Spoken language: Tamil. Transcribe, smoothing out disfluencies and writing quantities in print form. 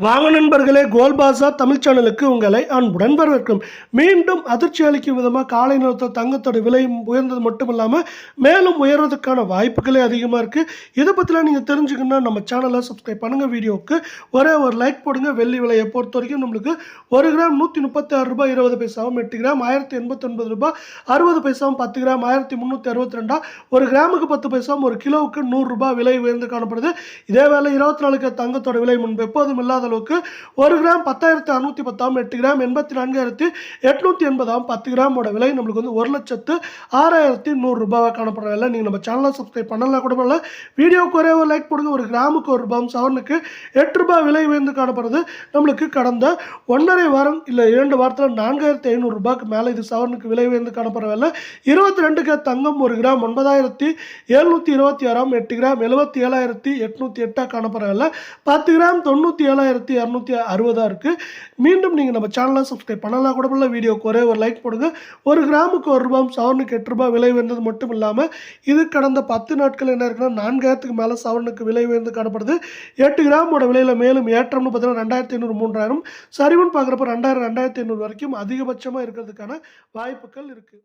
வாங்க நண்பர்களே, கோல் பாஸா தமிழ் சேனலுக்கு உங்களை அன்புடன் வரவேற்கும். மீண்டும் அதிர்ச்சி அளிக்கும் விதமாக காலை நேரத்தில் தங்கத்தோட விலை உயர்ந்தது மட்டும் இல்லாமல் மேலும் உயர்வதற்கான வாய்ப்புகளே அதிகமாக இருக்குது. இதை பற்றிலாம் நீங்கள் தெரிஞ்சுக்கணுன்னா நம்ம சேனலை சப்ஸ்கிரைப் பண்ணுங்கள். வீடியோவுக்கு ஒரே ஒரு லைக் போடுங்க. வெள்ளி விலையை பொறுத்த வரைக்கும் நம்மளுக்கு 1 கிராம் 136 ரூபாய் 20 பைசாவும், 8 கிராம் 1089 ரூபாய் 60 பைசாவும், 10 கிராம் 1362, 1 கிராமுக்கு 10 பைசாவும், 1 கிலோவுக்கு 100 ரூபாய் விலை உயர்ந்து காணப்படுது. இதே வேளை 24 தங்கத்தோட விலை முன்பு எப்போதும் இல்லாத அளவுக்கு 1 கிராம் 10,610, 8 கிராம் 84,880, 10 கிராமோட விலை நம்மளுக்கு வந்து 1,06,100 ரூபாய் காணப்படுறதில்ல. நீங்கள் நம்ம சேனலை சப்ஸ்கிரைப் பண்ணலாம் கூட பண்ணல. வீடியோவுக்கு ஒரே ஒரு லைக் போடுங்க. 1 கிராமுக்கு 1 ரூபாயும், சவரனுக்கு 8 ரூபாய் விலை உயர்ந்து காணப்படுறது. நம்மளுக்கு கடந்த 1.5 வாரம் இல்லை 2 வாரத்தில் 4,500 ரூபாய்க்கு மேலே இது சவரனுக்கு விலை உயர்ந்து காணப்படுறதில்ல. 22 தங்கம் 1 கிராம் 9,726, 8 கிராம் 77,808 காணப்படுறதில்ல. 10 கிராம் 97,260 இருக்குது. மீண்டும் நீங்கள் நம்ம சேனலை சப்ஸ்கிரைப் பண்ணலாம் கூட பண்ணல. வீடியோக்கு ஒரே ஒரு லைக் போடுங்க. 1 கிராமுக்கு 1 ரூபாயும், சவரனுக்கு 8 ரூபாய் விலை உயர்ந்தது மட்டும் இல்லாமல் இது கடந்த 10 நாட்கள் என்ன இருக்குன்னா 4,000க்கு மேலே சவரனுக்கு விலை உயர்ந்து காணப்படுது. 8 கிராமோட விலையில் மேலும் ஏற்றம்னு பார்த்தீங்கன்னா 2,500, 3,000 சரிவுன்னு பார்க்குறப்ப 2,000, 2,500 வரைக்கும் அதிகபட்சமாக இருக்கிறதுக்கான வாய்ப்புகள் இருக்குது.